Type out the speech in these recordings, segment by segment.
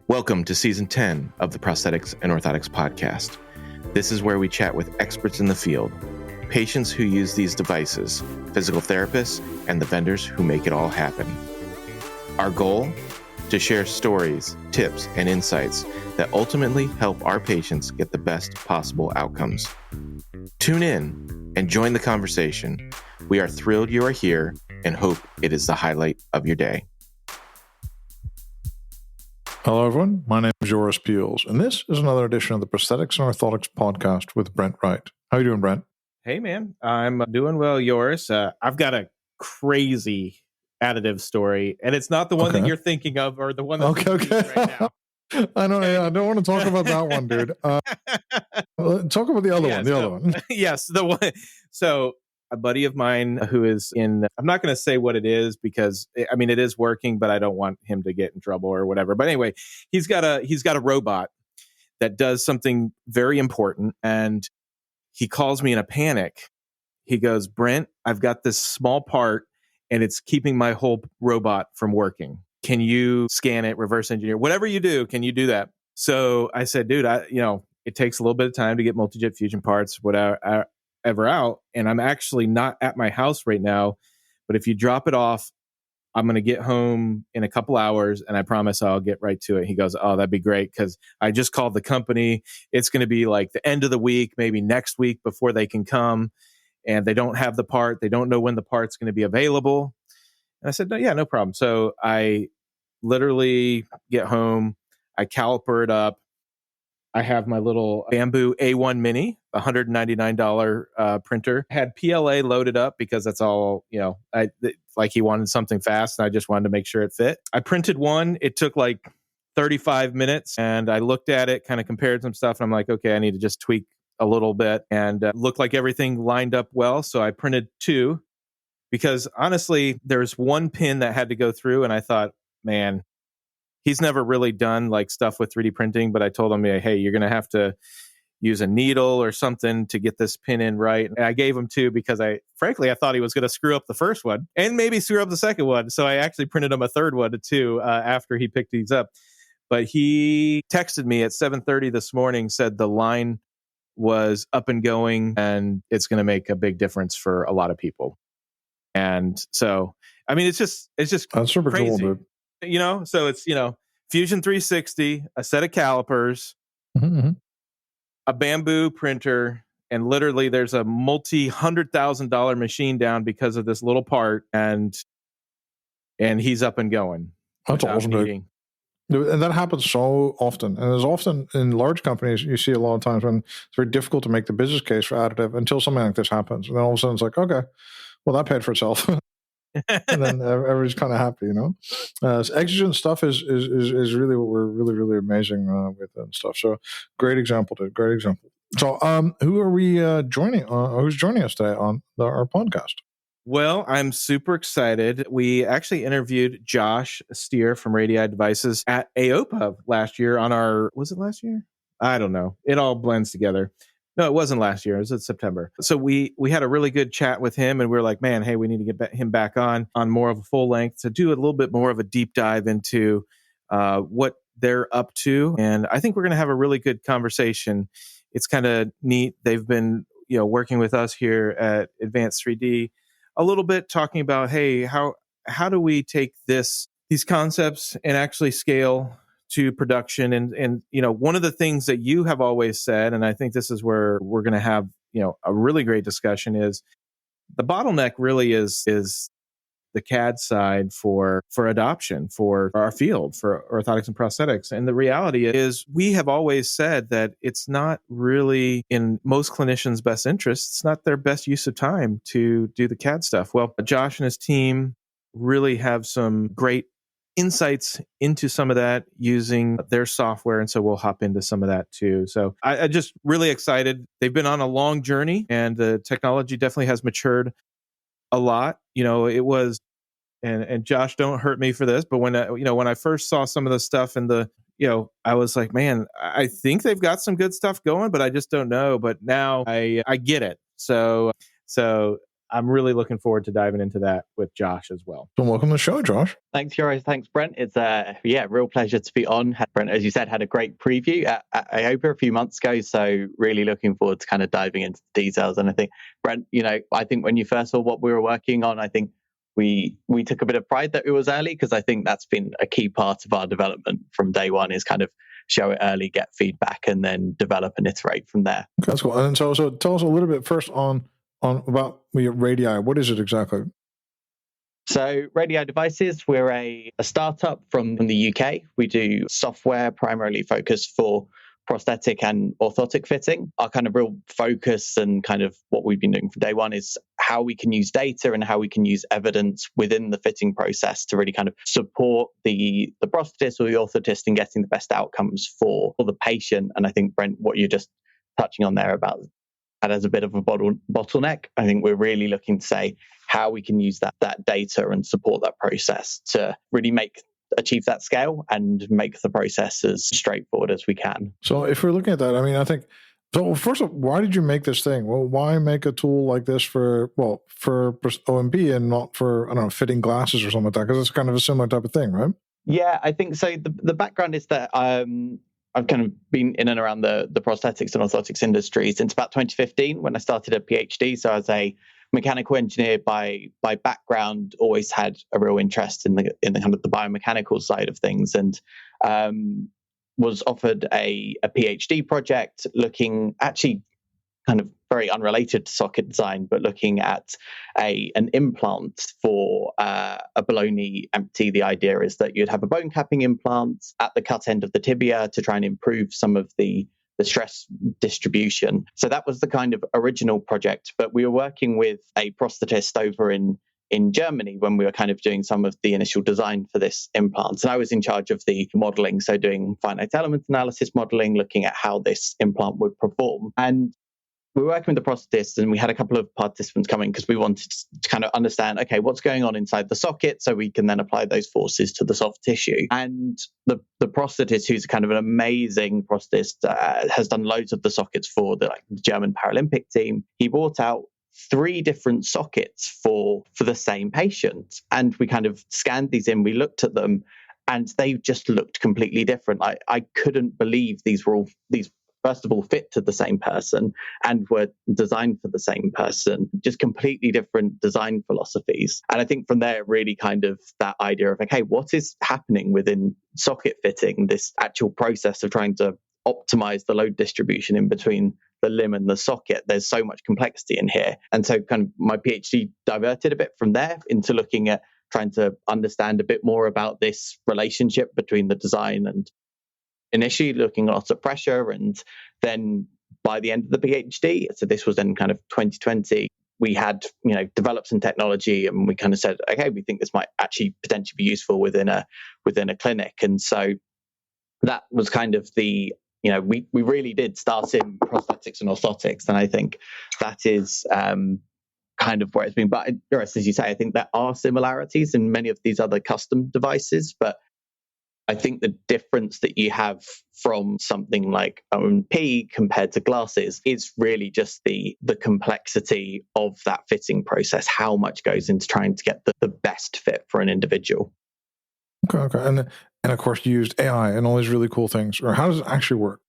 Welcome to Season 10 of the Prosthetics and Orthotics podcast. This is where we chat with experts in the field, patients who use these devices, physical therapists, and the vendors who make it all happen. Our goal? To share stories, tips, and insights that ultimately help our patients get the best possible outcomes. Tune in and join the conversation. We are thrilled you are here and hope it is the highlight of your day. Hello, everyone. My name is Joris Peels, and this is another edition of the Prosthetics and Orthotics podcast with Brent Wright. How you doing, Brent? Hey, man. I'm doing well, Joris. I've got a crazy additive story, and it's not the one that you're thinking of or the one that's right now. I know. I don't want to talk about that one, dude. Talk about the other one. The other one. Yes, the one. So a buddy of mine who is in, I'm not going to say what it is because I mean, it is working, but I don't want him to get in trouble or whatever. But anyway, he's got a robot that does something very important. And he calls me in a panic. He goes, Brent, I've got this small part and it's keeping my whole robot from working. Can you scan it, reverse engineer, whatever you do? Can you do that? So I said, dude, it takes a little bit of time to get multi-jet fusion parts, whatever, ever out. And I'm actually not at my house right now, but if you drop it off, I'm going to get home in a couple hours and I promise I'll get right to it. He goes, oh, that'd be great. Cause I just called the company. It's going to be like the end of the week, maybe next week before they can come, and they don't have the part. They don't know when the part's going to be available. And I said, no problem. So I literally get home. I caliper it up. I have my little Bamboo A1 Mini, $199 printer. I had PLA loaded up because that's all, like he wanted something fast and I just wanted to make sure it fit. I printed one. It took like 35 minutes and I looked at it, kind of compared some stuff. And I'm like, okay, I need to just tweak a little bit and looked like everything lined up well. So I printed two because honestly, there's one pin that had to go through and I thought, man, he's never really done like stuff with 3D printing, but I told him, hey, you're going to have to use a needle or something to get this pin in right. And I gave him two because I thought he was going to screw up the first one and maybe screw up the second one. So I actually printed him a third one too after he picked these up. But he texted me at 7:30 this morning, said the line was up and going and it's going to make a big difference for a lot of people. And so, I mean, it's just that's super crazy. Cool, dude. So it's, Fusion 360, a set of calipers, a bamboo printer, and literally there's a multi-$100,000 machine down because of this little part, and he's up and going. That's awesome, dude. And that happens so often. And there's often in large companies, you see a lot of times when it's very difficult to make the business case for additive until something like this happens. And then all of a sudden it's like, okay, well, that paid for itself. And then everybody's kind of happy, So exigent stuff is really what we're really, really amazing with and stuff. So great example, dude. Great example. So who are we joining? Who's joining us today on our podcast? Well, I'm super excited. We actually interviewed Josh Steer from Radiide Devices at AOPA last year was it last year? I don't know. It all blends together. No, it wasn't last year. It was in September. So we had a really good chat with him and we were like, man, hey, we need to get him back on more of a full length to do a little bit more of a deep dive into what they're up to. And I think we're going to have a really good conversation. It's kind of neat. They've been, working with us here at Advanced 3D a little bit, talking about, hey, how do we take these concepts and actually scale to production. And one of the things that you have always said, and I think this is where we're going to have, a really great discussion, is the bottleneck really is the CAD side for adoption for our field, for orthotics and prosthetics. And the reality is we have always said that it's not really in most clinicians' best interest. It's not their best use of time to do the CAD stuff. Well, Josh and his team really have some great insights into some of that using their software. And so we'll hop into some of that too. So I just really excited. They've been on a long journey and the technology definitely has matured a lot. It was, and Josh, don't hurt me for this, but when I first saw some of the stuff in the, I was like, man, I think they've got some good stuff going, but I just don't know. But now I get it. So I'm really looking forward to diving into that with Josh as well. So welcome to the show, Josh. Thanks, Joris. Thanks, Brent. It's a real pleasure to be on. Brent, as you said, had a great preview at IOPA a few months ago. So really looking forward to kind of diving into the details. And I think, Brent, I think when you first saw what we were working on, I think we took a bit of pride that it was early, because I think that's been a key part of our development from day one, is kind of show it early, get feedback, and then develop and iterate from there. Okay, that's cool. And so tell us a little bit first on about Radiide. What is it exactly? So Radiide Devices, we're a startup from the UK. We do software primarily focused for prosthetic and orthotic fitting. Our kind of real focus and kind of what we've been doing from day one is how we can use data and how we can use evidence within the fitting process to really kind of support the prosthetist or the orthotist in getting the best outcomes for the patient. And I think, Brent, what you're just touching on there about that as a bit of a bottleneck, I think we're really looking to say how we can use that data and support that process to really achieve that scale and make the process as straightforward as we can. So if we're looking at that, I mean, I think, so first of all, why did you make this thing? Well, why make a tool like this for OMB and not for, I don't know, fitting glasses or something like that? Because it's kind of a similar type of thing, right? Yeah, I think so. The background is that I've kind of been in and around the prosthetics and orthotics industry since about 2015 when I started a PhD. So as a mechanical engineer by background, always had a real interest in the kind of the biomechanical side of things, and was offered a PhD project looking actually kind of very unrelated to socket design, but looking at an implant for a below-knee amputee. The idea is that you'd have a bone capping implant at the cut end of the tibia to try and improve some of the stress distribution. So that was the kind of original project, but we were working with a prosthetist over in Germany when we were kind of doing some of the initial design for this implant. And I was in charge of the modeling, so doing finite element analysis modeling, looking at how this implant would perform. And we were working with the prosthetists, and we had a couple of participants coming because we wanted to kind of understand, okay, what's going on inside the socket so we can then apply those forces to the soft tissue. And the prosthetist, who's kind of an amazing prosthetist, has done loads of the sockets for the German Paralympic team. He brought out 3 different sockets for the same patient. And we kind of scanned these in, we looked at them, and they just looked completely different. I couldn't believe these first of all, fit to the same person and were designed for the same person, just completely different design philosophies. And I think from there, really kind of that idea of, okay, what is happening within socket fitting, this actual process of trying to optimize the load distribution in between the limb and the socket. There's so much complexity in here. And so kind of my PhD diverted a bit from there into looking at trying to understand a bit more about this relationship between the design and initially looking at lots of pressure. And then by the end of the PhD, so this was in kind of 2020, we had, developed some technology, and we kind of said, okay, we think this might actually potentially be useful within a clinic. And so that was kind of we really did start in prosthetics and orthotics. And I think that is kind of where it's been. But as you say, I think there are similarities in many of these other custom devices, but I think the difference that you have from something like OMP compared to glasses is really just the complexity of that fitting process, how much goes into trying to get the best fit for an individual. Okay. And of course, you used AI and all these really cool things. Or how does it actually work?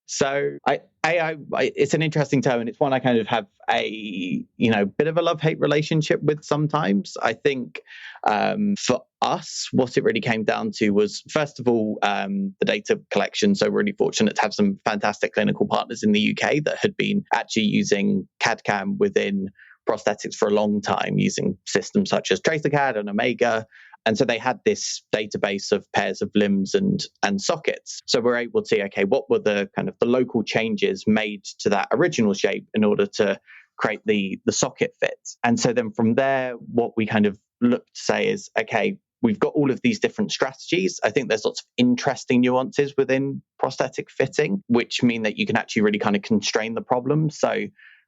So AI, it's an interesting term, and it's one I kind of have a bit of a love-hate relationship with sometimes. I think for us, what it really came down to was, first of all, the data collection. So really fortunate to have some fantastic clinical partners in the UK that had been actually using CAD/CAM within prosthetics for a long time, using systems such as TracerCAD and Omega. And so they had this database of pairs of limbs and sockets. So we're able to see, okay, what were the kind of the local changes made to that original shape in order to create the socket fit. And so then from there, what we kind of look to say is, okay, we've got all of these different strategies. I think there's lots of interesting nuances within prosthetic fitting, which mean that you can actually really kind of constrain the problem. So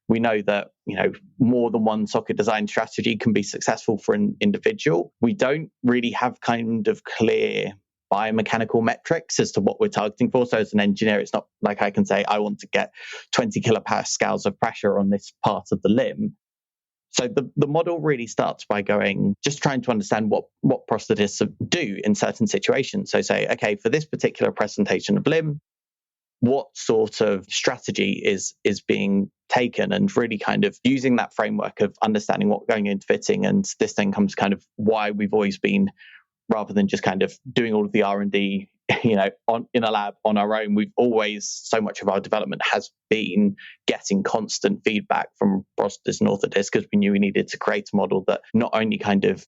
we know that, more than one socket design strategy can be successful for an individual. We don't really have kind of clear biomechanical metrics as to what we're targeting for. So as an engineer, it's not like I can say, I want to get 20 kilopascals of pressure on this part of the limb. So the model really starts by just trying to understand what prosthetists do in certain situations. So say, okay, for this particular presentation of limb, what sort of strategy is being taken, and really kind of using that framework of understanding what going into fitting. And this then comes kind of why we've always been, rather than just kind of doing all of the R&D, in a lab on our own, we've always, so much of our development has been getting constant feedback from prosthetists and orthotists, because we knew we needed to create a model that not only kind of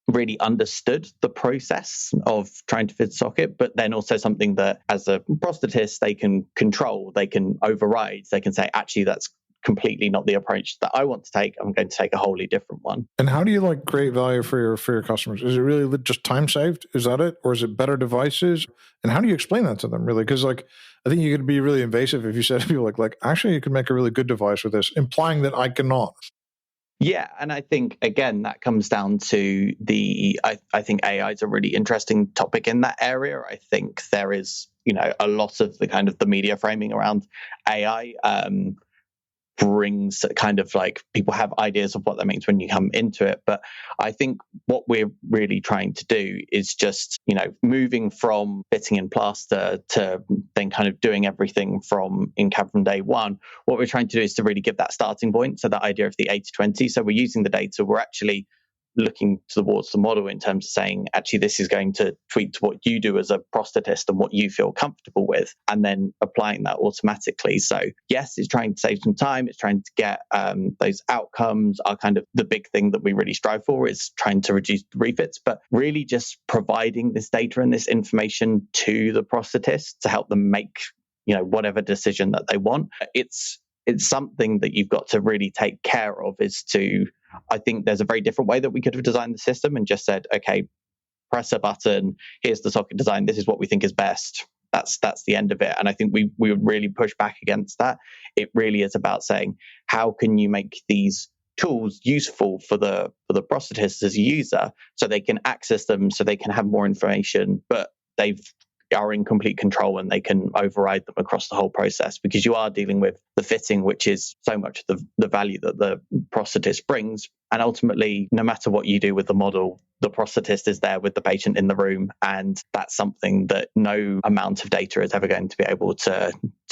really understood the process of trying to fit a socket, but then also something that as a prosthetist, they can control, they can override, they can say, actually, that's completely not the approach that I want to take. I'm going to take a wholly different one. And how do you create value for your customers? Is it really just time saved? Is that it? Or is it better devices? And how do you explain that to them, really? Because I think you could be really invasive if you said to people actually, you can make a really good device with this, implying that I cannot. Yeah, and I think, again, that comes down to I think AI is a really interesting topic in that area. I think there is, a lot of the kind of the media framing around AI brings kind of people have ideas of what that means when you come into it. But I think what we're really trying to do is just, moving from fitting in plaster to then kind of doing everything in CAD from day one. What we're trying to do is to really give that starting point. So that idea of the 80-20. So we're using the data, we're actually looking towards the model in terms of saying, actually, this is going to tweak to what you do as a prosthetist and what you feel comfortable with, and then applying that automatically. So yes, it's trying to save some time. It's trying to get those outcomes are kind of the big thing that we really strive for, is trying to reduce refits, but really just providing this data and this information to the prosthetist to help them make, whatever decision that they want. It's something that you've got to really take care of, I think there's a very different way that we could have designed the system and just said, okay, press a button, here's the socket design, this is what we think is best. That's the end of it. And I think we would really push back against that. It really is about saying, how can you make these tools useful for the prosthetist as a user, so they can access them, so they can have more information, but they are in complete control and they can override them across the whole process, because you are dealing with the fitting, which is so much the value that the prosthetist brings. And ultimately, no matter what you do with the model, the prosthetist is there with the patient in the room, and that's something that no amount of data is ever going to be able to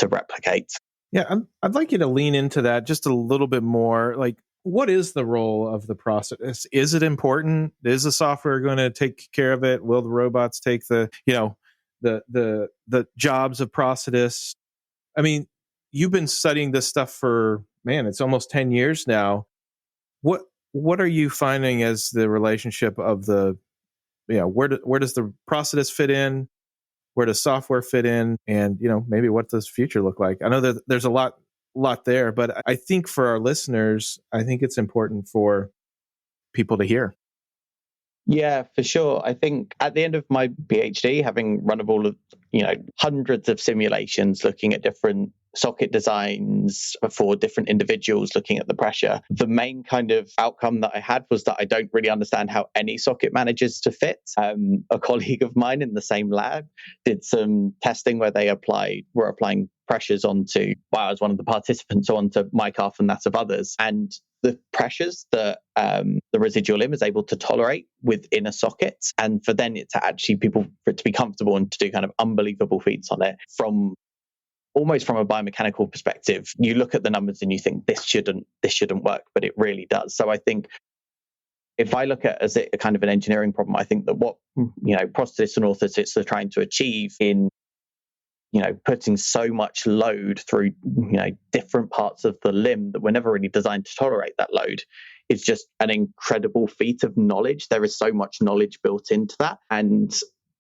replicate. Yeah, I'd like you to lean into that just a little bit more. What is the role of the prosthetist? Is it important? Is the software going to take care of it? Will the robots take the jobs of prosthetists? I mean, you've been studying this stuff for, it's almost 10 years now. What are you finding as the relationship of where does the prosthetist fit in? Where does software fit in? And, maybe what does future look like? I know that there's a lot there, but I think for our listeners, I think it's important for people to hear. Yeah, for sure. I think at the end of my PhD, having run all of, hundreds of simulations looking at different socket designs for different individuals, looking at the pressure, the main kind of outcome that I had was that I don't really understand how any socket manages to fit. A colleague of mine in the same lab did some testing where they were applying pressures onto, I was one of the participants, onto my calf and that of others. And the pressures that the residual limb is able to tolerate within a socket, and for then it to actually for it to be comfortable and to do kind of unbelievable feats on it almost from a biomechanical perspective. You look at the numbers and you think this shouldn't work, but it really does. So I think if I look at as a kind of an engineering problem, I think that what prosthetists and orthotists are trying to achieve in putting so much load through different parts of the limb that were never really designed to tolerate that load is just an incredible feat of knowledge. There is so much knowledge built into that. And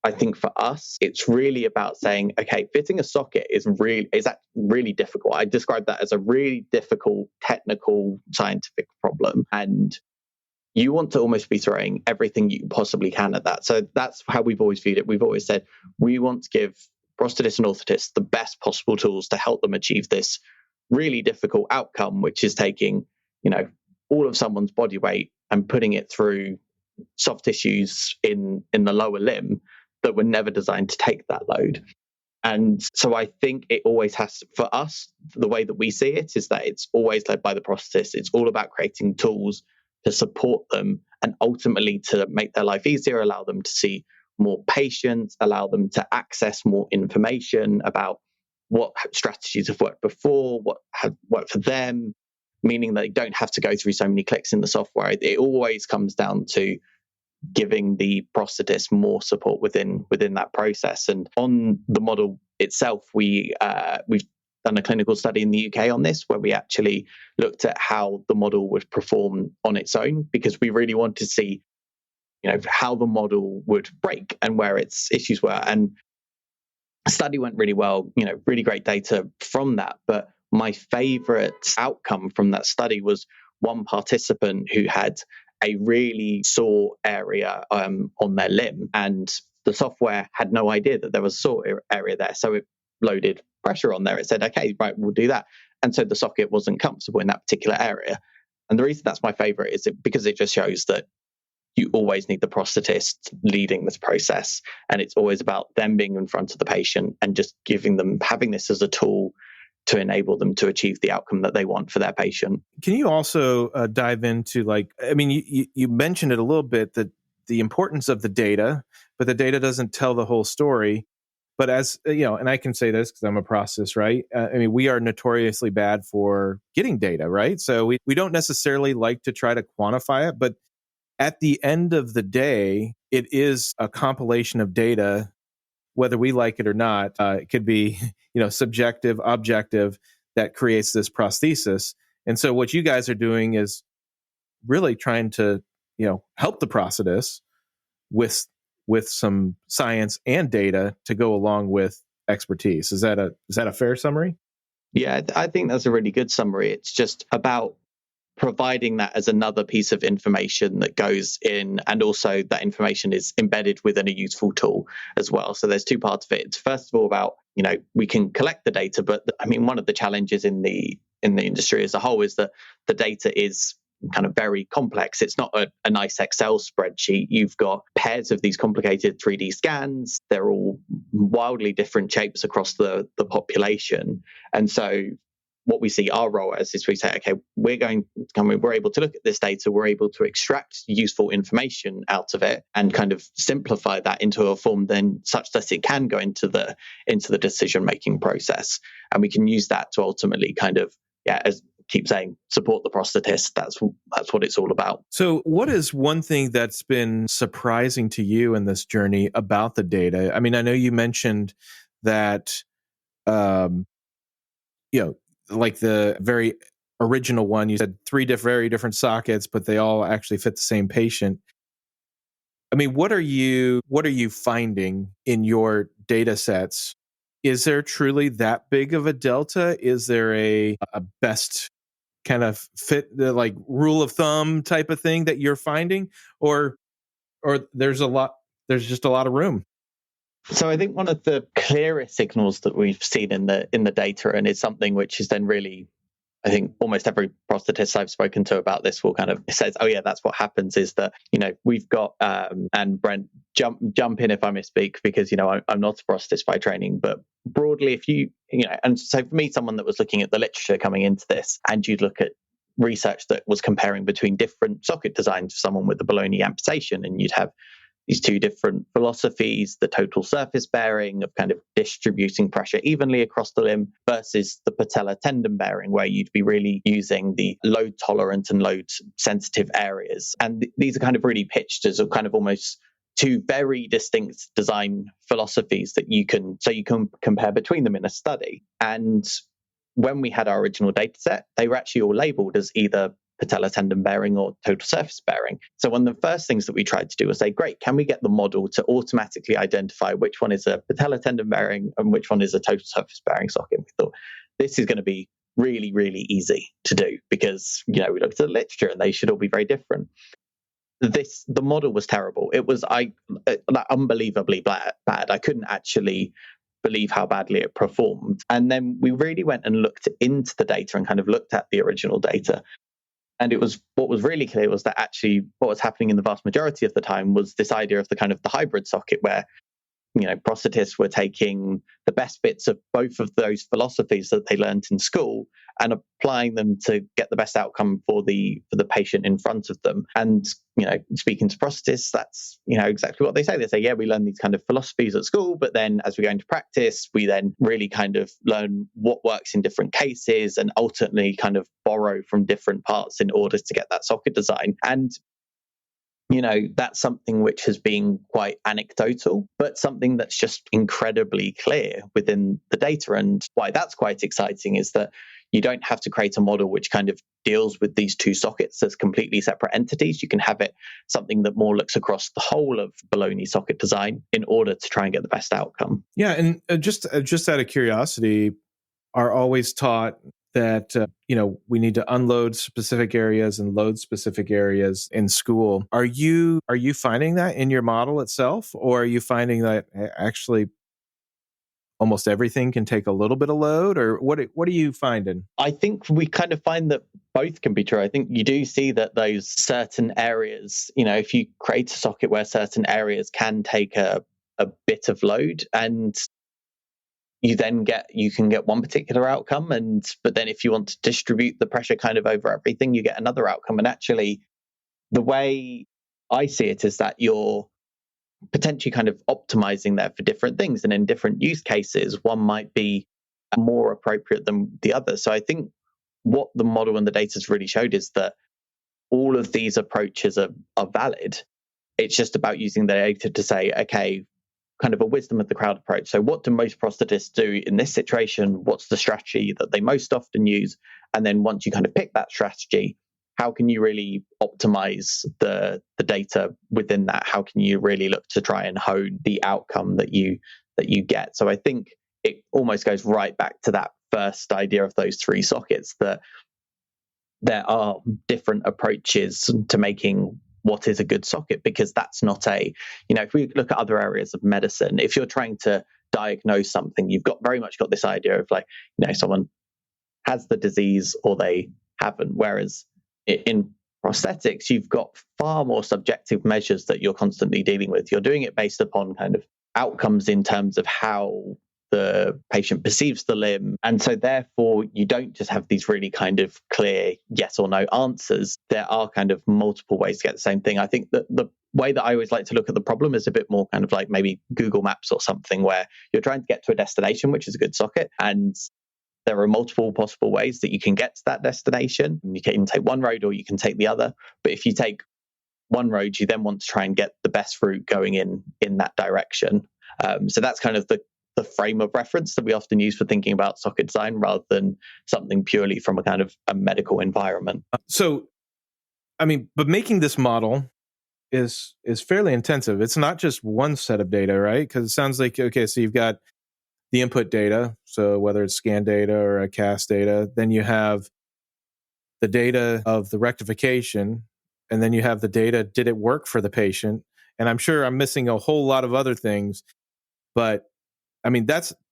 I think for us, it's really about saying, okay, fitting a socket is really difficult. I describe that as a really difficult technical scientific problem. And you want to almost be throwing everything you possibly can at that. So that's how we've always viewed it. We've always said we want to give prosthetists and orthotists the best possible tools to help them achieve this really difficult outcome, which is taking, all of someone's body weight and putting it through soft tissues in the lower limb that were never designed to take that load. And so I think it always has, for us, the way that we see it is that it's always led by the prosthetist. It's all about creating tools to support them and ultimately to make their life easier, allow them to see more patients, allow them to access more information about what strategies have worked before, what have worked for them, meaning that they don't have to go through so many clicks in the software. It always comes down to giving the prosthetist more support within that process. And on the model itself, we've done a clinical study in the UK on this, where we actually looked at how the model would perform on its own, because we really wanted to see, how the model would break and where its issues were. And the study went really well, really great data from that. But my favorite outcome from that study was one participant who had a really sore area on their limb, and the software had no idea that there was a sore area there. So it loaded pressure on there. It said, okay, right, we'll do that. And so the socket wasn't comfortable in that particular area. And the reason that's my favorite is because it just shows that you always need the prosthetist leading this process. And it's always about them being in front of the patient and just having this as a tool to enable them to achieve the outcome that they want for their patient. Can you also dive into, you mentioned it a little bit, that the importance of the data, but the data doesn't tell the whole story. But as and I can say this because I'm a prosthetist, right? We are notoriously bad for getting data, right? So we don't necessarily like to try to quantify it, but at the end of the day, it is a compilation of data, whether we like it or not. It could be, subjective, objective, that creates this prosthesis. And so what you guys are doing is really trying to, help the prosthetist with some science and data to go along with expertise. Is that a fair summary? Yeah, I think that's a really good summary. It's just about providing that as another piece of information that goes in, and also that information is embedded within a useful tool as well. So there's two parts of it. It's first of all about, we can collect the data, but one of the challenges in the industry as a whole is that the data is kind of very complex. It's not a nice Excel spreadsheet. You've got pairs of these complicated 3D scans. They're all wildly different shapes across the population. And so what we see our role as is we say, okay, we're able to look at this data, we're able to extract useful information out of it and kind of simplify that into a form then such that it can go into the decision-making process. And we can use that to ultimately kind of, as keep saying, support the prosthetist. That's what it's all about. So what is one thing that's been surprising to you in this journey about the data? I know you mentioned that, like the very original one, you said three very different sockets, but they all actually fit the same patient. What are you finding in your data sets? Is there truly that big of a delta? Is there a best kind of fit, like rule of thumb type of thing that you're finding, or there's just a lot of room? So I think one of the clearest signals that we've seen in the data, and it's something which is then really, I think almost every prosthetist I've spoken to about this will kind of says, oh yeah, that's what happens, is that, we've got, and Brent, jump in if I misspeak, because, I'm not a prosthetist by training, but broadly, if and so for me, someone that was looking at the literature coming into this, and you'd look at research that was comparing between different socket designs for someone with a below-knee amputation, and you'd have these two different philosophies, the total surface bearing of kind of distributing pressure evenly across the limb versus the patella tendon bearing, where you'd be really using the load tolerant and load sensitive areas. And these are kind of really pitched as a kind of almost two very distinct design philosophies that you can compare between them in a study. And when we had our original data set, they were actually all labeled as either patella tendon bearing or total surface bearing. So one of the first things that we tried to do was say, great, can we get the model to automatically identify which one is a patella tendon bearing and which one is a total surface bearing socket? We thought this is going to be really, really easy to do because, we looked at the literature and they should all be very different. The model was terrible. It was unbelievably bad. I couldn't actually believe how badly it performed. And then we really went and looked into the data and kind of looked at the original data. And what was really clear was that actually what was happening in the vast majority of the time was this idea of the kind of the hybrid socket, where prosthetists were taking the best bits of both of those philosophies that they learned in school and applying them to get the best outcome for the patient in front of them. And speaking to prosthetists, that's exactly what they say. They say, yeah, we learn these kind of philosophies at school, but then as we go into practice, we then really kind of learn what works in different cases and ultimately kind of borrow from different parts in order to get that socket design. And that's something which has been quite anecdotal, but something that's just incredibly clear within the data. And why that's quite exciting is that you don't have to create a model which kind of deals with these two sockets as completely separate entities. You can have it something that more looks across the whole of Bologna socket design in order to try and get the best outcome. Yeah, and just out of curiosity, are always taught that we need to unload specific areas and load specific areas in school. Are you finding that in your model itself, or are you finding that actually almost everything can take a little bit of load, or what are you finding? I think we kind of find that both can be true. I think you do see that those certain areas, if you create a socket where certain areas can take a bit of load, and you can get one particular outcome, but then if you want to distribute the pressure kind of over everything, you get another outcome. And actually, the way I see it is that you're potentially kind of optimizing there for different things, and in different use cases, one might be more appropriate than the other. So I think what the model and the data has really showed is that all of these approaches are valid. It's just about using the data to say, okay, kind of a wisdom of the crowd approach. So what do most prosthetists do in this situation? What's the strategy that they most often use? And then once you kind of pick that strategy, how can you really optimize the data within that? How can you really look to try and hone the outcome that you get? So I think it almost goes right back to that first idea of those three sockets, that there are different approaches to making what is a good socket, because that's not if we look at other areas of medicine, if you're trying to diagnose something, you've very much got this idea of someone has the disease or they haven't. Whereas in prosthetics, you've got far more subjective measures that you're constantly dealing with. You're doing it based upon kind of outcomes in terms of how the patient perceives the limb. And so therefore, you don't just have these really kind of clear yes or no answers. There are kind of multiple ways to get the same thing. I think that the way that I always like to look at the problem is a bit more kind of like maybe Google Maps or something, where you're trying to get to a destination, which is a good socket, and there are multiple possible ways that you can get to that destination. You can take one road or you can take the other. But if you take one road, you then want to try and get the best route going in that direction. So that's kind of the frame of reference that we often use for thinking about socket design, rather than something purely from a kind of a medical environment. So, but making this model is fairly intensive. It's not just one set of data, right? Because it sounds like, okay, so you've got the input data, so whether it's scan data or a cast data, then you have the data of the rectification, and then you have the data, did it work for the patient? And I'm sure I'm missing a whole lot of other things, but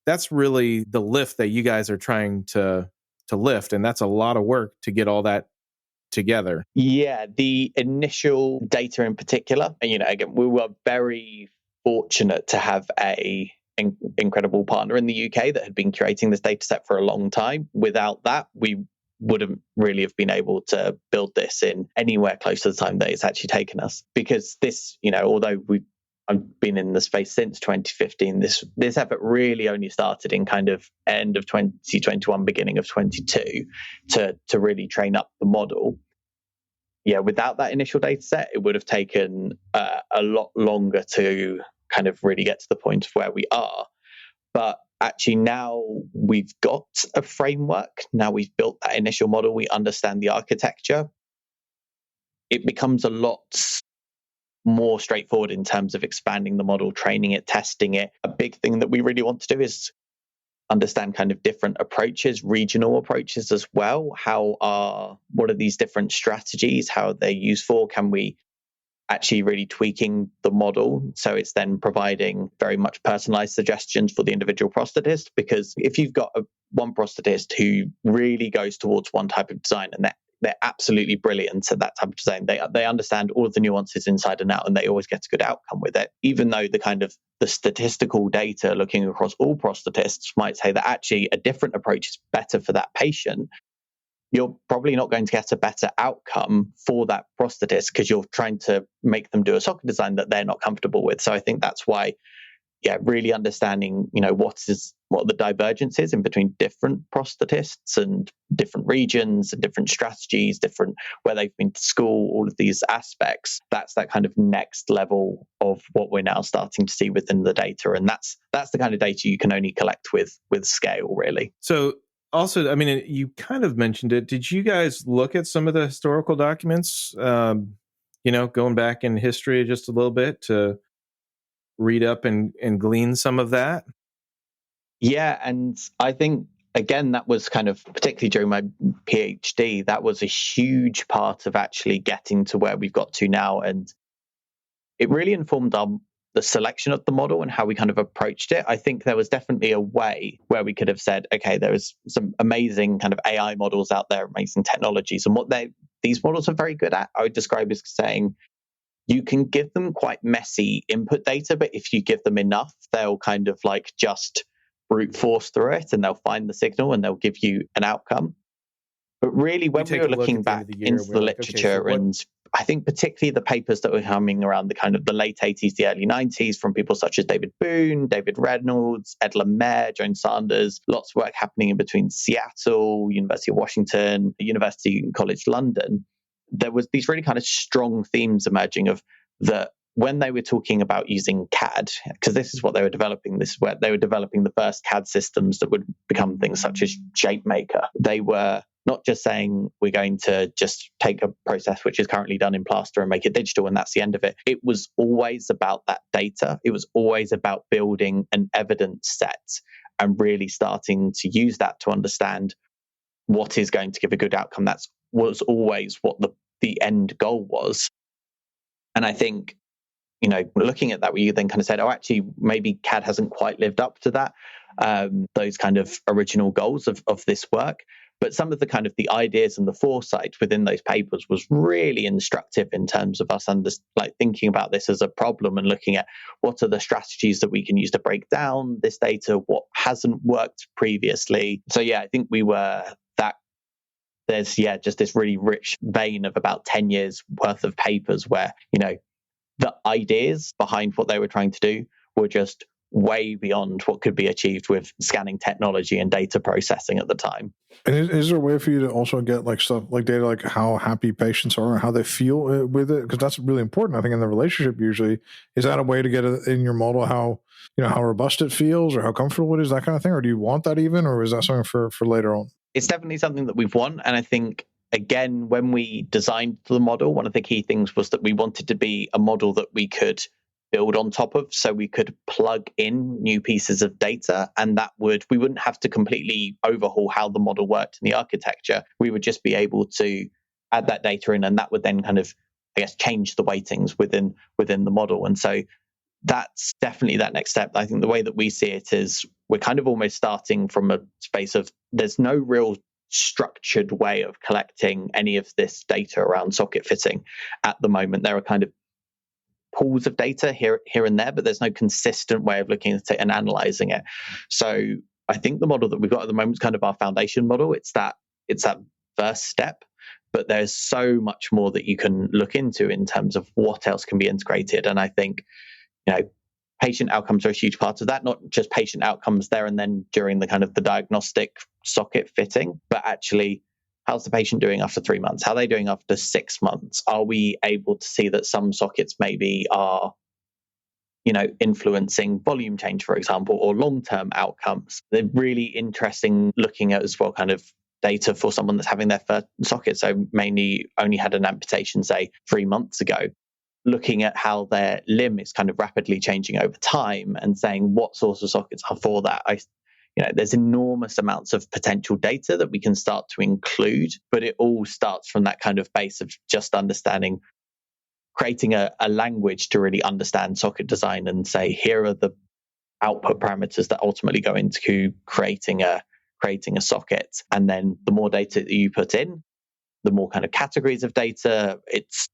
that's really the lift that you guys are trying to lift, and that's a lot of work to get all that together. Yeah, the initial data in particular, again, we were very fortunate to have a incredible partner in the UK that had been curating this data set for a long time. Without that, we wouldn't really have been able to build this in anywhere close to the time that it's actually taken us. Because this, although I've been in the space since 2015, this effort really only started in kind of end of 2021, beginning of 22 to really train up the model. Yeah, without that initial data set, it would have taken a lot longer to kind of really get to the point of where we are. But actually now we've got a framework. Now we've built that initial model. We understand the architecture. It becomes a lot more straightforward in terms of expanding the model, training it, testing it. A big thing that we really want to do is understand kind of different approaches, regional approaches as well. What are these different strategies? How are they useful? Can we actually really tweaking the model so it's then providing very much personalized suggestions for the individual prosthetist? Because if you've got one prosthetist who really goes towards one type of design and that they're absolutely brilliant at that type of design. They understand all of the nuances inside and out, and they always get a good outcome with it. Even though the statistical data looking across all prosthetists might say that actually a different approach is better for that patient, you're probably not going to get a better outcome for that prosthetist because you're trying to make them do a socket design that they're not comfortable with. So I think that's why, really understanding, what the divergence is in between different prosthetists and different regions and different strategies, different where they've been to school, all of these aspects. That's that kind of next level of what we're now starting to see within the data, and that's the kind of data you can only collect with scale, really. So also, I mean, you kind of mentioned it. Did you guys look at some of the historical documents, going back in history just a little bit to read up and glean some of that? Yeah, and I think, again, that was kind of, particularly during my PhD, that was a huge part of actually getting to where we've got to now. And it really informed the selection of the model and how we kind of approached it. I think there was definitely a way where we could have said, okay, there was some amazing kind of AI models out there, amazing technologies. And what these models are very good at, I would describe as saying, you can give them quite messy input data, but if you give them enough, they'll kind of like just brute force through it and they'll find the signal and they'll give you an outcome. But really, when we were looking back into the literature, and I think particularly the papers that were coming around the kind of the late 80s, the early 90s from people such as David Boone, David Reynolds, Ed Lemare, Joan Sanders, lots of work happening in between Seattle, University of Washington, University College London, there was these really kind of strong themes emerging of that when they were talking about using CAD, because this is what they were developing, this is where they were developing the first CAD systems that would become things such as ShapeMaker. They were not just saying we're going to just take a process which is currently done in plaster and make it digital and that's the end of it. It was always about that data. It was always about building an evidence set and really starting to use that to understand what is going to give a good outcome. That was always what the end goal was. And I think, looking at that, we then kind of said, actually, maybe CAD hasn't quite lived up to that, those kind of original goals of this work. But some of the kind of the ideas and the foresight within those papers was really instructive in terms of us thinking about this as a problem and looking at what are the strategies that we can use to break down this data, what hasn't worked previously. So I think we were that. There's just this really rich vein of about 10 years worth of papers where the ideas behind what they were trying to do were just way beyond what could be achieved with scanning technology and data processing at the time. And is there a way for you to also get like stuff like data, like how happy patients are, how they feel with it? Because that's really important, I think, in the relationship usually. Is that a way to get it in your model, how robust it feels or how comfortable it is, that kind of thing? Or do you want that even, or is that something for later on? It's definitely something that we've won. And I think, again, when we designed the model, one of the key things was that we wanted to be a model that we could build on top of, so we could plug in new pieces of data, and we wouldn't have to completely overhaul how the model worked in the architecture. We would just be able to add that data in, and that would then kind of, change the weightings within the model. And so that's definitely that next step. I think the way that we see it is we're kind of almost starting from a space of there's no real structured way of collecting any of this data around socket fitting at the moment. There are kind of pools of data here and there, but there's no consistent way of looking at it and analyzing it. So I think the model that we've got at the moment is kind of our foundation model. It's that first step, but there's so much more that you can look into in terms of what else can be integrated. And I think, patient outcomes are a huge part of that, not just patient outcomes there and then during the kind of the diagnostic socket fitting, but actually, how's the patient doing after 3 months? How are they doing after 6 months? Are we able to see that some sockets maybe are, influencing volume change, for example, or long-term outcomes? They're really interesting looking at as well kind of data for someone that's having their first socket, so mainly only had an amputation, say, 3 months ago, looking at how their limb is kind of rapidly changing over time and saying what sorts of sockets are for that. There's enormous amounts of potential data that we can start to include, but it all starts from that kind of base of just understanding, creating a language to really understand socket design and say, here are the output parameters that ultimately go into creating a socket. And then the more data that you put in, the more kind of categories of data.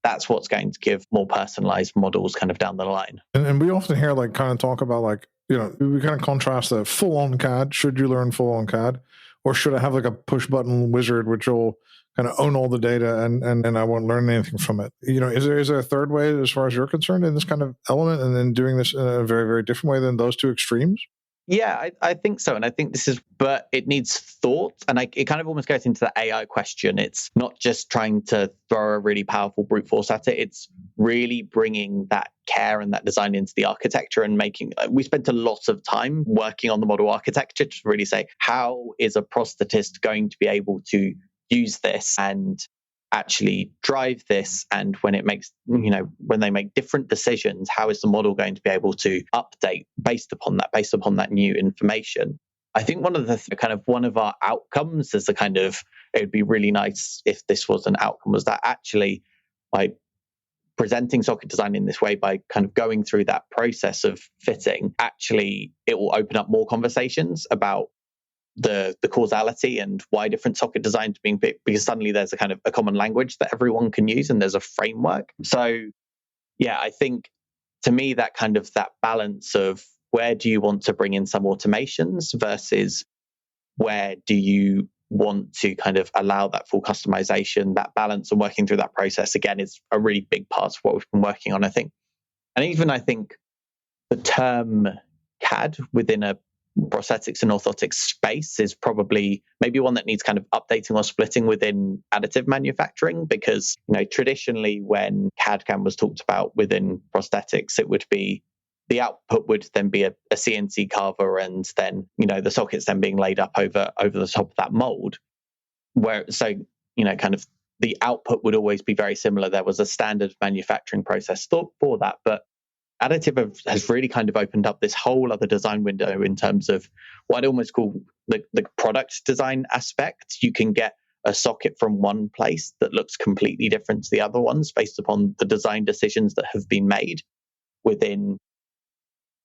That's what's going to give more personalized models kind of down the line. And we often hear like kind of talk about like, we kind of contrast the full-on CAD. Should you learn full-on CAD? Or should I have like a push-button wizard which will kind of own all the data and I won't learn anything from it? Is there a third way as far as you're concerned in this kind of element, and then doing this in a very, very different way than those two extremes? Yeah, I think so. And I think but it needs thought. And it kind of almost goes into the AI question. It's not just trying to throw a really powerful brute force at it. It's really bringing that care and that design into the architecture and we spent a lot of time working on the model architecture to really say, how is a prosthetist going to be able to use this and actually drive this, and when they make different decisions, how is the model going to be able to update based upon that new information? I think one of our outcomes is it would be really nice if this was an outcome, was that actually by presenting socket design in this way, by kind of going through that process of fitting, actually it will open up more conversations about the causality and why different socket designs are being picked, because suddenly there's a common language that everyone can use and there's a framework. So yeah, I think to me that balance of where do you want to bring in some automations versus where do you want to kind of allow that full customization, that balance and working through that process, again, is a really big part of what we've been working on, I think. And even I think the term CAD within a prosthetics and orthotics space is probably maybe one that needs kind of updating or splitting within additive manufacturing, because traditionally when CAD/CAM was talked about within prosthetics, it would be the output would then be a CNC carver, and then the sockets then being laid up over the top of that mold, kind of the output would always be very similar. There was a standard manufacturing process for that, but additive has really kind of opened up this whole other design window in terms of what I'd almost call the product design aspect. You can get a socket from one place that looks completely different to the other ones based upon the design decisions that have been made within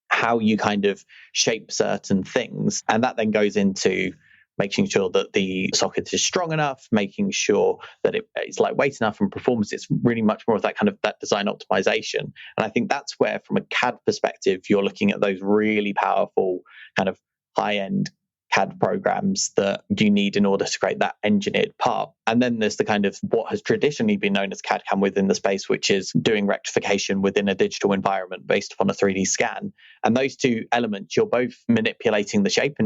how you kind of shape certain things. And that then goes into making sure that the socket is strong enough, making sure that it's lightweight enough, and performance. It's really much more of that design optimization. And I think that's where, from a CAD perspective, you're looking at those really powerful kind of high-end CAD programs that you need in order to create that engineered part. And then there's the kind of what has traditionally been known as CAD/CAM within the space, which is doing rectification within a digital environment based upon a 3D scan. And those two elements, you're both manipulating the shape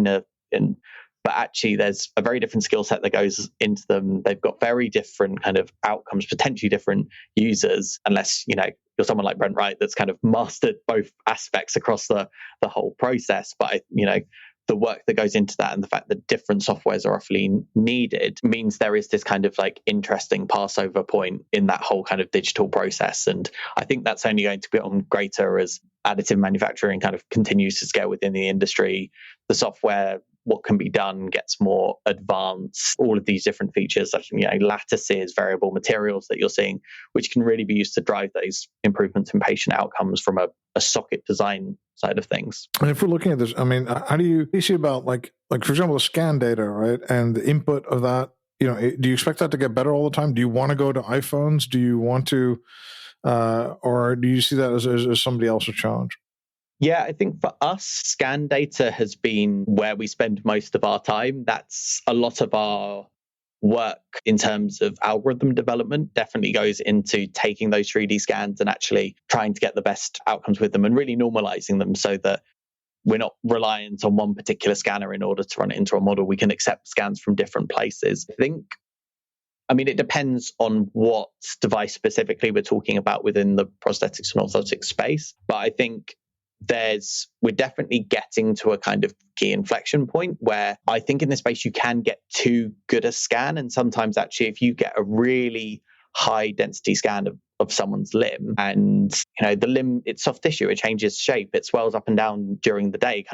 but actually there's a very different skill set that goes into them. They've got very different kind of outcomes, potentially different users, unless you're someone like Brent Wright that's kind of mastered both aspects across the whole process. But the work that goes into that and the fact that different softwares are awfully needed means there is this kind of interesting passover point in that whole kind of digital process. And I think that's only going to become greater as additive manufacturing kind of continues to scale within the industry. The software, what can be done, gets more advanced. All of these different features, such as lattices, variable materials that you're seeing, which can really be used to drive those improvements in patient outcomes from a socket design side of things. And if we're looking at this, I mean, how do you see about like for example, the scan data, right, and the input of that? Do you expect that to get better all the time? Do you want to go to iPhones? Do you want to, or do you see that as somebody else's challenge? Yeah, I think for us, scan data has been where we spend most of our time. That's a lot of our work in terms of algorithm development definitely goes into taking those 3D scans and actually trying to get the best outcomes with them and really normalizing them so that we're not reliant on one particular scanner in order to run it into a model. We can accept scans from different places. It depends on what device specifically we're talking about within the prosthetics and orthotics space. But I think we're definitely getting to a kind of key inflection point where I think in this space you can get too good a scan. And sometimes actually if you get a really high density scan of someone's limb and the limb, it's soft tissue, it changes shape, it swells up and down during the day,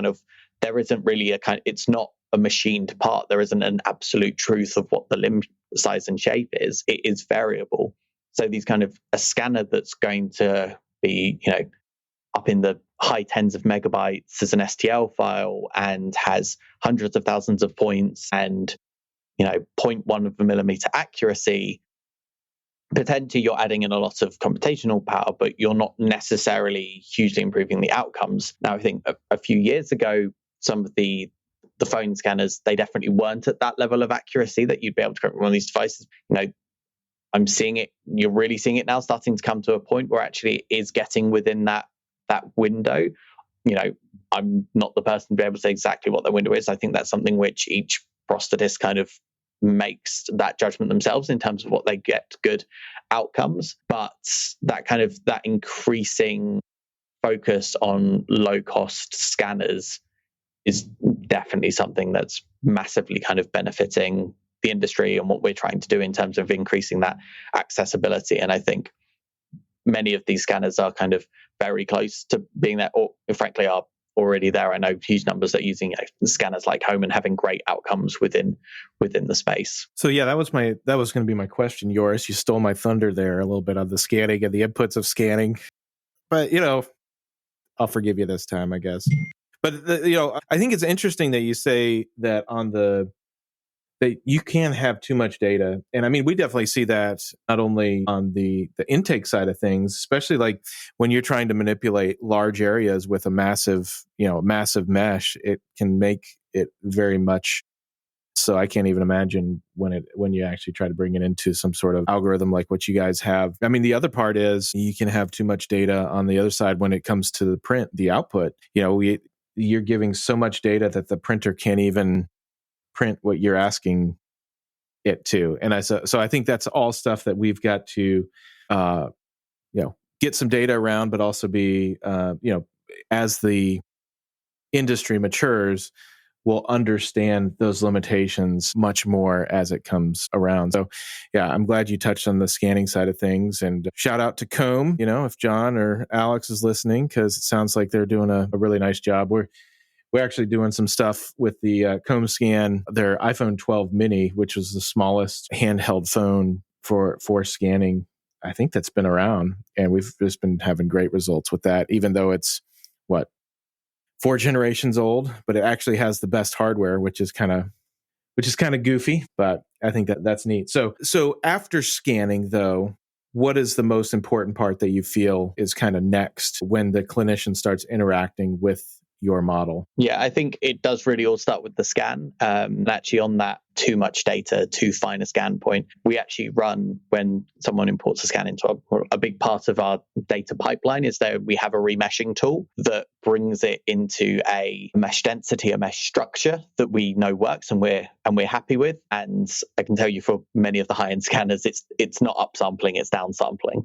there isn't really it's not a machined part. There isn't an absolute truth of what the limb size and shape is. It is variable. So these a scanner that's going to be up in the high tens of megabytes as an STL file and has hundreds of thousands of points and 0.1 of a millimeter accuracy, potentially you're adding in a lot of computational power, but you're not necessarily hugely improving the outcomes. Now, I think a few years ago, some of the phone scanners, they definitely weren't at that level of accuracy that you'd be able to create one of these devices. I'm seeing it, you're really seeing it now starting to come to a point where actually it is getting within that window. I'm not the person to be able to say exactly what the window is. I think that's something which each prosthetist kind of makes that judgment themselves in terms of what they get good outcomes. But that increasing focus on low cost scanners is definitely something that's massively kind of benefiting the industry and what we're trying to do in terms of increasing that accessibility. And I think many of these scanners are kind of very close to being there, or frankly are already there. I know huge numbers that are using scanners like home and having great outcomes within the space. So yeah, that was going to be my question, Joris. You stole my thunder there a little bit on the scanning and the inputs of scanning, but I'll forgive you this time, I guess. But I think it's interesting that you say that that you can have too much data. And I mean, we definitely see that not only on the intake side of things, especially like when you're trying to manipulate large areas with a massive mesh, it can make it very much. So I can't even imagine when you actually try to bring it into some sort of algorithm like what you guys have. I mean, the other part is you can have too much data on the other side when it comes to the output. You're giving so much data that the printer can't even print what you're asking it to. And so I think that's all stuff that we've got to, get some data around, but also be, as the industry matures, we'll understand those limitations much more as it comes around. So yeah, I'm glad you touched on the scanning side of things, and shout out to Comb, if John or Alex is listening, because it sounds like they're doing a really nice job. We're actually doing some stuff with the Comb Scan, their iPhone 12 mini, which was the smallest handheld phone for scanning. I think that's been around, and we've just been having great results with that, even though it's 4 generations old, but it actually has the best hardware, which is kind of goofy, but I think that's neat. So after scanning though, what is the most important part that you feel is kind of next when the clinician starts interacting with your model? Yeah, I think it does really all start with the scan. Actually, on that too much data, too fine a scan point, we actually run, when someone imports a scan into a big part of our data pipeline is that we have a remeshing tool that brings it into a mesh density, a mesh structure that we know works and we're happy with. And I can tell you for many of the high-end scanners, it's not upsampling, it's downsampling.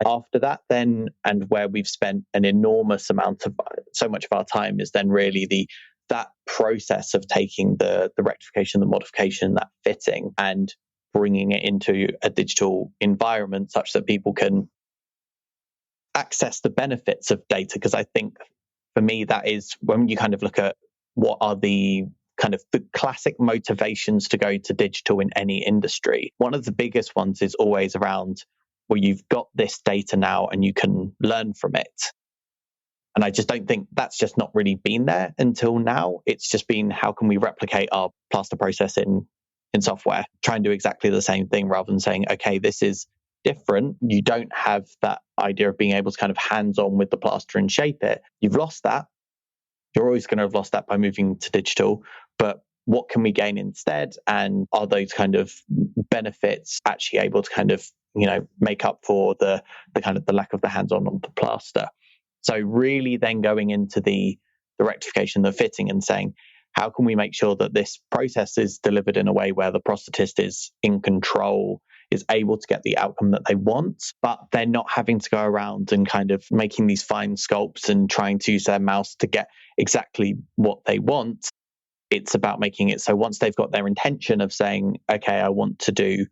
After that, then, and where we've spent an enormous amount of so much of our time, is then really that process of taking the rectification, the modification, that fitting, and bringing it into a digital environment such that people can access the benefits of data. Because I think for me, that is when you kind of look at what are the kind of the classic motivations to go to digital in any industry. One of the biggest ones is always around, well, you've got this data now and you can learn from it. And I just don't think that's just not really been there until now. It's just been, how can we replicate our plaster process in software, try and do exactly the same thing rather than saying, okay, this is different. You don't have that idea of being able to kind of hands-on with the plaster and shape it. You've lost that. You're always going to have lost that by moving to digital. But what can we gain instead? And are those kind of benefits actually able to kind of make up for the kind of the lack of the hands-on on the plaster? So really then going into the rectification, the fitting, and saying, how can we make sure that this process is delivered in a way where the prosthetist is in control, is able to get the outcome that they want, but they're not having to go around and kind of making these fine sculpts and trying to use their mouse to get exactly what they want. It's about making it so once they've got their intention of saying, okay, I want to do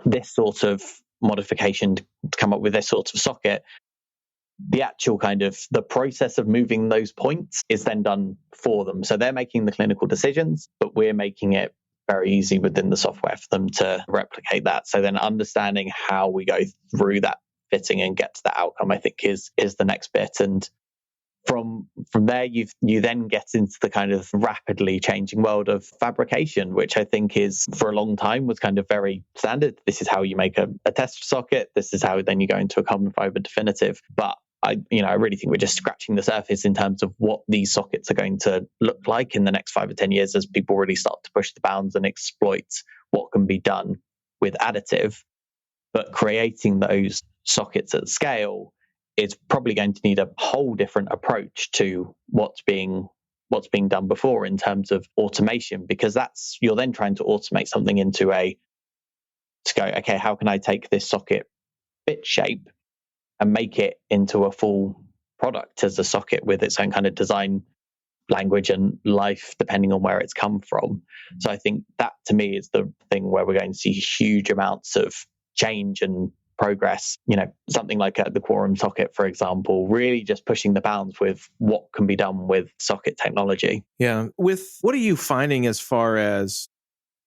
this sort of modification to come up with this sort of socket, the actual kind of the process of moving those points is then done for them. So they're making the clinical decisions, but we're making it very easy within the software for them to replicate that. So then understanding how we go through that fitting and get to the outcome, I think is the next bit. And from there, you then get into the kind of rapidly changing world of fabrication, which I think is, for a long time, was kind of very standard. This is how you make a test socket. This is how then you go into a carbon fiber definitive. But I really think we're just scratching the surface in terms of what these sockets are going to look like in the next 5 or 10 years as people really start to push the bounds and exploit what can be done with additive. But creating those sockets at scale is probably going to need a whole different approach to what's being done before in terms of automation, because you're then trying to automate something into to go, okay, how can I take this socket bit shape and make it into a full product as a socket with its own kind of design language and life, depending on where it's come from. So I think that, to me, is the thing where we're going to see huge amounts of change and progress. Something like the Quorum socket, for example, really just pushing the bounds with what can be done with socket technology. Yeah. What are you finding as far as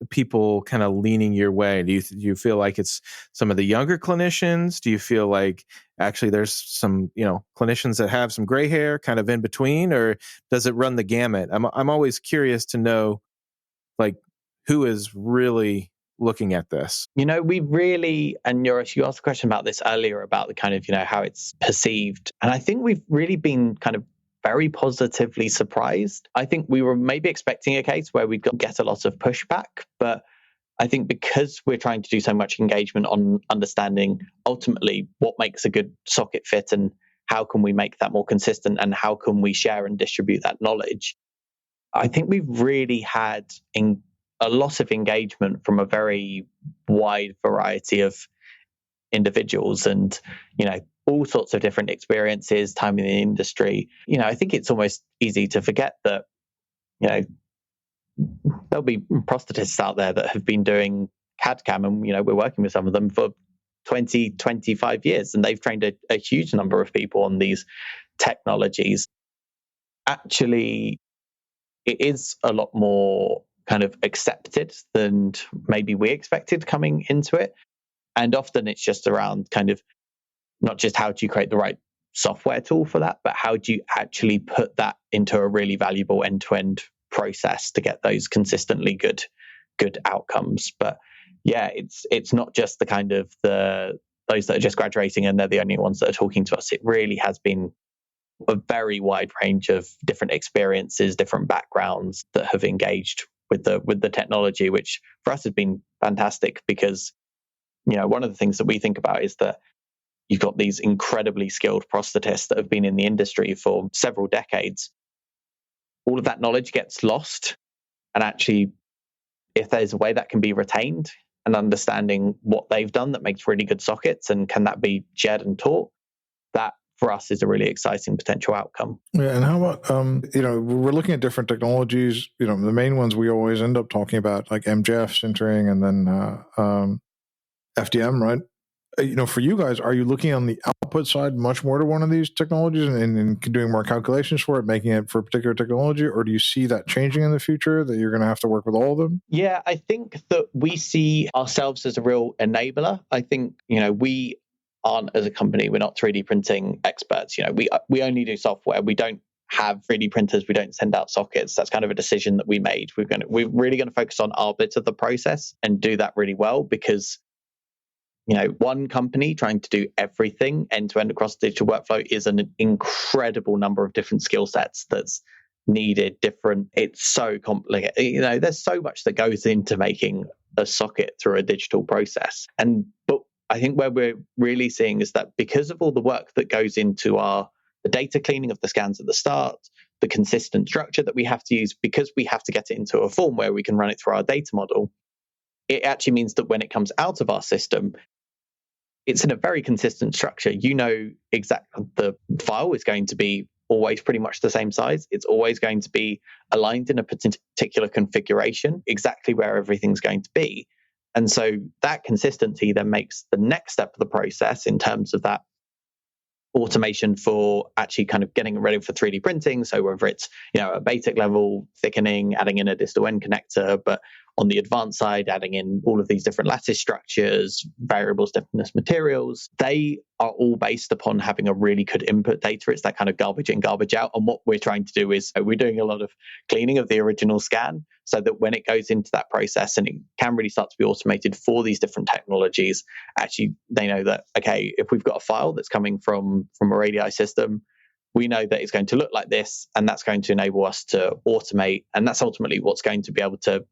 people kind of leaning your way? Do you feel like it's some of the younger clinicians? Do you feel like actually there's some, clinicians that have some gray hair kind of in between, or does it run the gamut? I'm always curious to know, like, who is really looking at this. We really, and you asked a question about this earlier about the kind of, how it's perceived. And I think we've really been kind of very positively surprised. I think we were maybe expecting a case where we'd get a lot of pushback, but I think because we're trying to do so much engagement on understanding ultimately what makes a good socket fit and how can we make that more consistent and how can we share and distribute that knowledge, I think we've really had a lot of engagement from a very wide variety of individuals and, all sorts of different experiences, time in the industry. I think it's almost easy to forget that, there'll be prosthetists out there that have been doing CAD/CAM, and, we're working with some of them for 20, 25 years, and they've trained a huge number of people on these technologies. Actually, it is a lot more kind of accepted than maybe we expected coming into it. And often it's just around kind of not just how do you create the right software tool for that, but how do you actually put that into a really valuable end-to-end process to get those consistently good outcomes. But yeah, it's not just the kind of those that are just graduating and they're the only ones that are talking to us. It really has been a very wide range of different experiences, different backgrounds that have engaged with the technology, which for us has been fantastic because, one of the things that we think about is that you've got these incredibly skilled prosthetists that have been in the industry for several decades. All of that knowledge gets lost. And actually, if there's a way that can be retained and understanding what they've done that makes really good sockets and can that be shared and taught, that for us is a really exciting potential outcome. Yeah, and how about, we're looking at different technologies. The main ones we always end up talking about, like MJF sintering and then FDM, right? For you guys, are you looking on the output side much more to one of these technologies and doing more calculations for it, making it for a particular technology, or do you see that changing in the future, that you're going to have to work with all of them? Yeah, I think that we see ourselves as a real enabler. I think, we aren't, as a company, we're not 3D printing experts. We only do software. We don't have 3D printers. We don't send out sockets. That's kind of a decision that we made. We're really going to focus on our bit of the process and do that really well because one company trying to do everything end-to-end across the digital workflow is an incredible number of different skill sets that's needed. It's so complicated. There's so much that goes into making a socket through a digital process. But I think where we're really seeing is that because of all the work that goes into the data cleaning of the scans at the start, the consistent structure that we have to use, because we have to get it into a form where we can run it through our data model, it actually means that when it comes out of our system, it's in a very consistent structure. Exactly the file is going to be always pretty much the same size. It's always going to be aligned in a particular configuration, exactly where everything's going to be. And so that consistency then makes the next step of the process in terms of that automation for actually kind of getting it ready for 3D printing. So whether it's, a basic level thickening, adding in a distal end connector, but on the advanced side, adding in all of these different lattice structures, variable stiffness materials, they are all based upon having a really good input data. It's that kind of garbage in, garbage out. And what we're trying to do is we're doing a lot of cleaning of the original scan so that when it goes into that process and it can really start to be automated for these different technologies, actually they know that, okay, if we've got a file that's coming from a Radiide system, we know that it's going to look like this, and that's going to enable us to automate. And that's ultimately what's going to be able to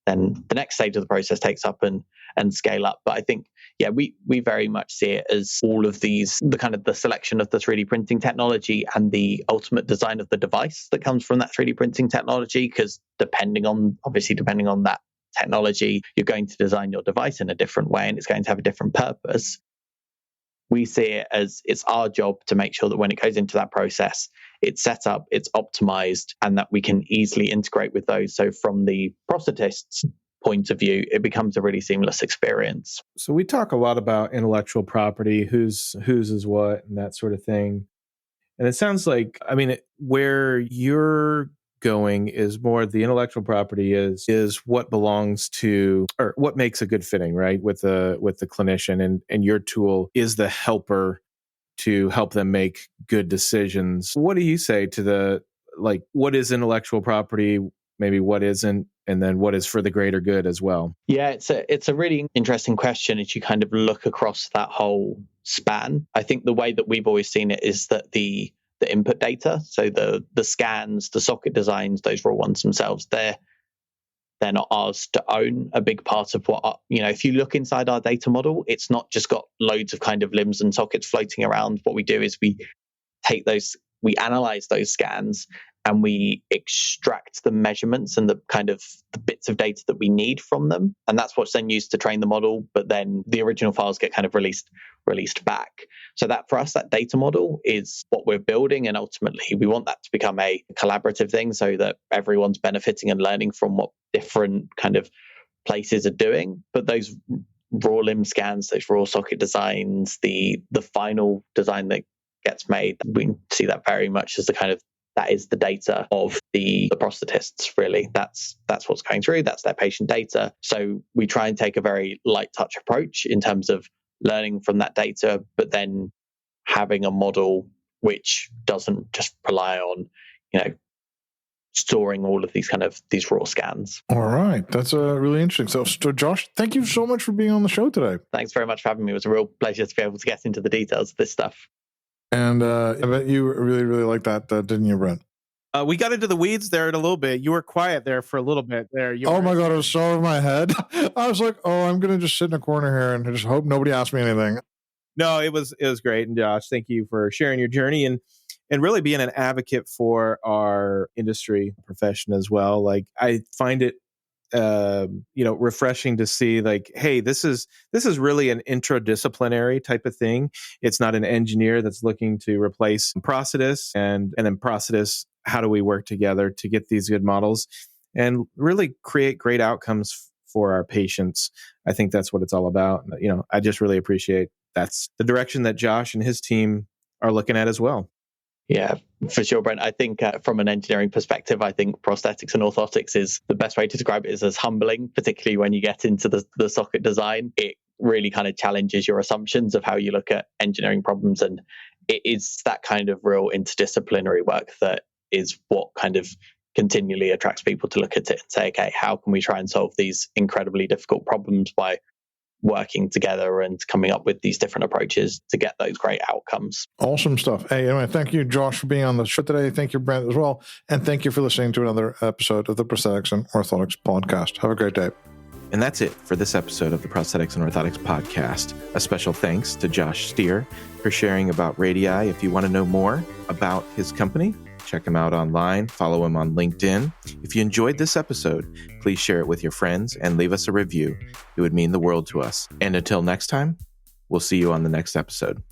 then the next stage of the process takes up and scale up. But I think, yeah, we very much see it as all of these, the kind of the selection of the 3D printing technology and the ultimate design of the device that comes from that 3D printing technology, because depending on that technology, you're going to design your device in a different way and it's going to have a different purpose. We see it as it's our job to make sure that when it goes into that process, it's set up, it's optimized, and that we can easily integrate with those. So from the prosthetist's point of view, it becomes a really seamless experience. So we talk a lot about intellectual property, whose is what, and that sort of thing. And it sounds like, I mean, where you're going is more the intellectual property is what belongs to, or what makes a good fitting, right, with the clinician, and your tool is the helper to help them make good decisions. What do you say to what is intellectual property, maybe what isn't, and then what is for the greater good as well? Yeah, it's a really interesting question as you kind of look across that whole span. I think the way that we've always seen it is that the input data, so the scans, the socket designs, those raw ones themselves, they're not ours to own. A big part of what, if you look inside our data model, it's not just got loads of kind of limbs and sockets floating around. What we do is we analyze those scans and we extract the measurements and the kind of the bits of data that we need from them. And that's what's then used to train the model. But then the original files get kind of released back. So that for us, that data model is what we're building. And ultimately, we want that to become a collaborative thing so that everyone's benefiting and learning from what different kind of places are doing. But those raw limb scans, those raw socket designs, the final design that gets made, we see that very much as that is the data of the prosthetists, really. That's what's going through. That's their patient data. So we try and take a very light touch approach in terms of learning from that data, but then having a model which doesn't just rely on, storing all of these raw scans. All right. That's really interesting. So Josh, thank you so much for being on the show today. Thanks very much for having me. It was a real pleasure to be able to get into the details of this stuff. And I bet you really, really liked that, didn't you, Brent? We got into the weeds there in a little bit. You were quiet there for a little bit there. Oh my God, it was so in my head. I was like, I'm going to just sit in a corner here and just hope nobody asks me anything. No, it was great. And Josh, thank you for sharing your journey and really being an advocate for our industry profession as well. Like, I find it refreshing to see, like, hey, this is really an interdisciplinary type of thing. It's not an engineer that's looking to replace prosthetists and then prosthetists. How do we work together to get these good models and really create great outcomes for our patients? I think that's what it's all about. I just really appreciate that's the direction that Josh and his team are looking at as well. Yeah, for sure, Brent. I think from an engineering perspective, I think prosthetics and orthotics is the best way to describe it, is as humbling, particularly when you get into the socket design. It really kind of challenges your assumptions of how you look at engineering problems. And it is that kind of real interdisciplinary work that is what kind of continually attracts people to look at it and say, okay, how can we try and solve these incredibly difficult problems by working together and coming up with these different approaches to get those great outcomes. Awesome stuff. Hey, anyway, thank you, Josh, for being on the show today. Thank you, Brent, as well. And thank you for listening to another episode of the Prosthetics and Orthotics podcast. Have a great day. And that's it for this episode of the Prosthetics and Orthotics podcast. A special thanks to Josh Steer for sharing about Radiide. If you want to know more about his company, check him out online, follow him on LinkedIn. If you enjoyed this episode, please share it with your friends and leave us a review. It would mean the world to us. And until next time, we'll see you on the next episode.